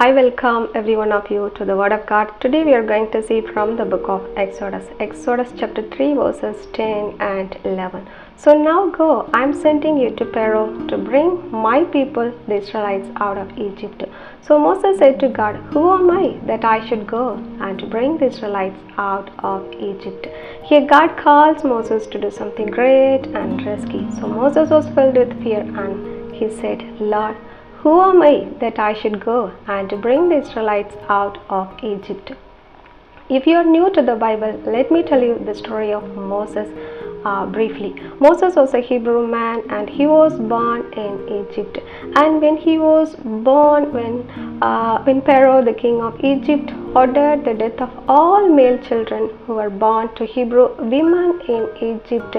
I welcome every one of you to the Word of God. Today we are going to see from the book of Exodus. Exodus chapter 3 verses 10 and 11. So now go, I am sending you to Pharaoh to bring my people, the Israelites, out of Egypt. So Moses said to God, Who am I that I should go and to bring the Israelites out of Egypt? Here God calls Moses to do something great and risky. So Moses was filled with fear and he said, Lord, who am I that I should go and to bring the Israelites out of Egypt? If you are new to the Bible, let me tell you the story of Moses briefly. Moses was a Hebrew man and he was born in Egypt. And when he was born, when Pharaoh, the king of Egypt, ordered the death of all male children who were born to Hebrew women in Egypt,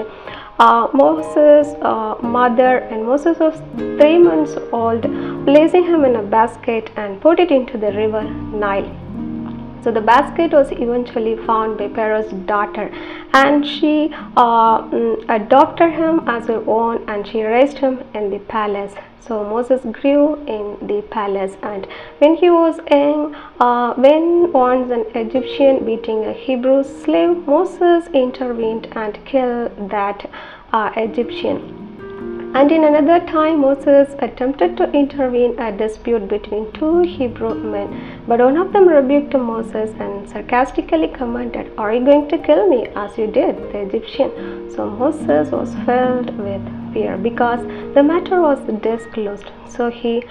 Moses' mother, and Moses was 3 months old, placing him in a basket and put it into the river Nile. So the basket was eventually found by Pharaoh's daughter, and she adopted him as her own, and she raised him in the palace. So Moses grew in the palace, and when he was young, when once an Egyptian beating a Hebrew slave, Moses intervened and killed that Egyptian. And in another time, Moses attempted to intervene a dispute between 2 Hebrew men. But one of them rebuked Moses and sarcastically commented, Are you going to kill me as you did the Egyptian? So Moses was filled with fear because the matter was disclosed. So he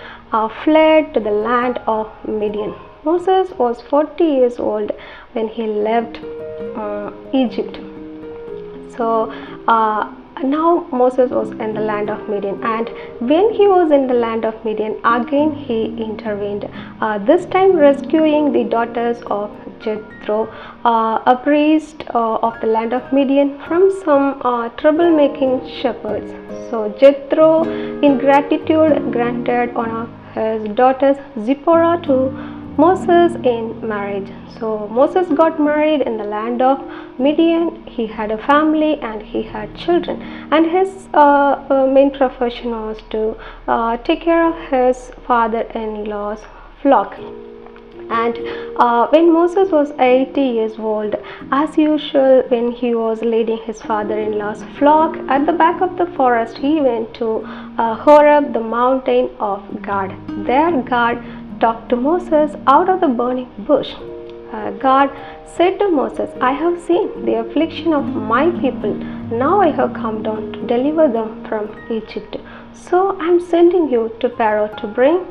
fled to the land of Midian. Moses was 40 years old when he left Egypt. So now Moses was in the land of Midian, and when he was in the land of Midian, again he intervened, this time rescuing the daughters of Jethro, a priest of the land of Midian, from some troublemaking shepherds. So Jethro, in gratitude, granted one of his daughters, Zipporah, to Moses in marriage. So Moses got married in the land of Midian. He had a family and he had children, and his main profession was to take care of his father-in-law's flock. And when Moses was 80 years old, as usual, when he was leading his father-in-law's flock at the back of the forest, he went to Horeb, the mountain of God. There God talked to Moses out of the burning bush. God said to Moses, I have seen the affliction of my people. Now I have come down to deliver them from Egypt. So I am sending you to Pharaoh to bring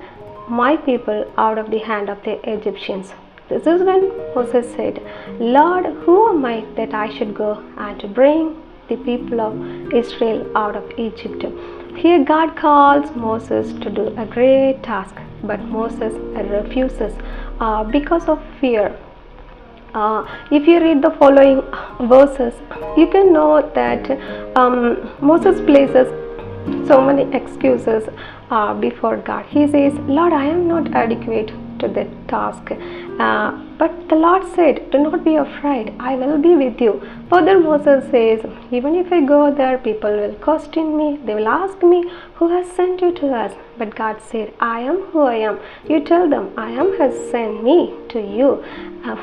my people out of the hand of the Egyptians. This is when Moses said, Lord, who am I that I should go and to bring the people of Israel out of Egypt? Here God calls Moses to do a great task, but Moses refuses because of fear. If you read the following verses, you can know that Moses places so many excuses before God. He says, Lord, I am not adequate to the task. But the Lord said, do not be afraid, I will be with you. Further, Moses says, even if I go there, people will question me. They will ask me, who has sent you to us? But God said, I am who I am. You tell them, I am has sent me to you.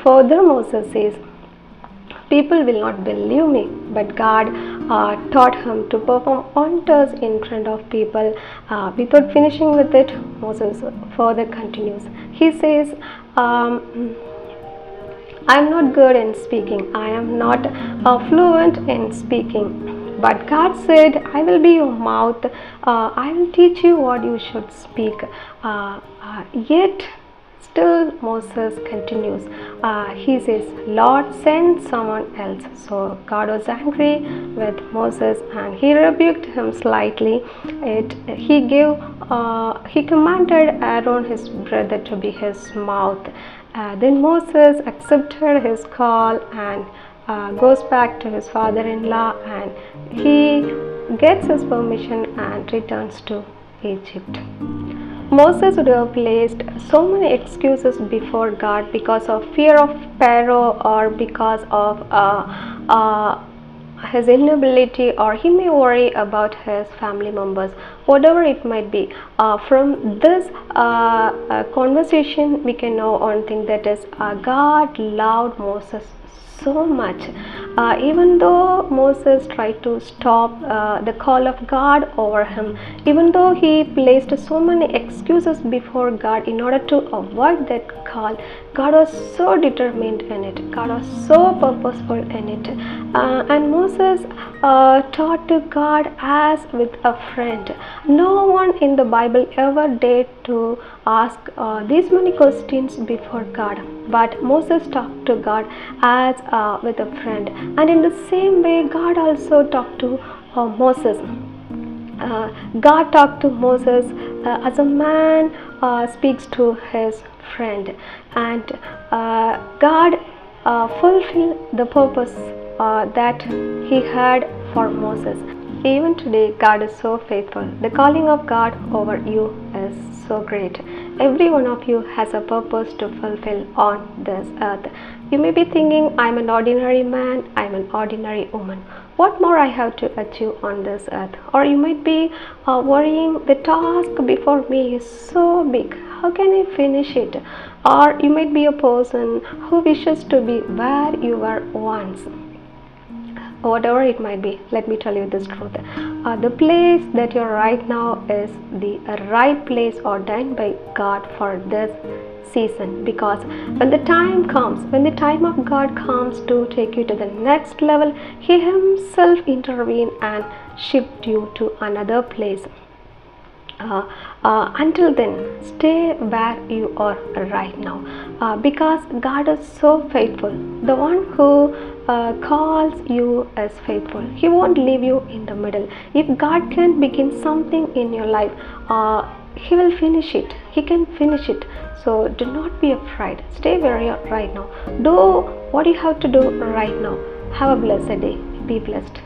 Further, Moses says, people will not believe me, but God taught him to perform wonders in front of people. Without finishing with it, Moses further continues. He says, I am not good in speaking. I am not fluent in speaking. But God said, I will be your mouth. I will teach you what you should speak. Yet, still Moses continues. He says, Lord, send someone else. So God was angry with Moses and he rebuked him slightly. He commanded Aaron, his brother, to be his mouth. Then Moses accepted his call and goes back to his father-in-law, and he gets his permission and returns to Egypt. Moses would have placed so many excuses before God because of fear of Pharaoh or because of his inability, or he may worry about his family members, whatever it might be. From this conversation we can know one thing, that is God loved Moses so much. Even though Moses tried to stop the call of God over him, even though he placed so many excuses before God in order to avoid that call, God was so determined in it. God was so purposeful in it. And Moses talked to God as with a friend. No one in the Bible ever dared to ask these many questions before God, but Moses talked to God as with a friend. And in the same way, God also talked to Moses. God talked to Moses as a man speaks to his friend, and God fulfilled the purpose that he had for Moses. Even today, God is so faithful. The calling of God over you is so great. Every one of you has a purpose to fulfill on this earth. You may be thinking, I'm an ordinary man, I'm an ordinary woman. What more I have to achieve on this earth? Or you might be worrying, the task before me is so big. How can I finish it? Or you might be a person who wishes to be where you were once. Whatever it might be, let me tell you this truth. The place that you're right now is the right place ordained by God for this season, because when the time comes, when the time of God comes to take you to the next level, He Himself intervene and shift you to another place. Until then, stay where you are right now, because God is so faithful. The one who calls you is faithful. He won't leave you in the middle. If God can begin something in your life, He will finish it. He can finish it. So do not be afraid. Stay where you are right now. Do what you have to do right now. Have a blessed day. Be blessed.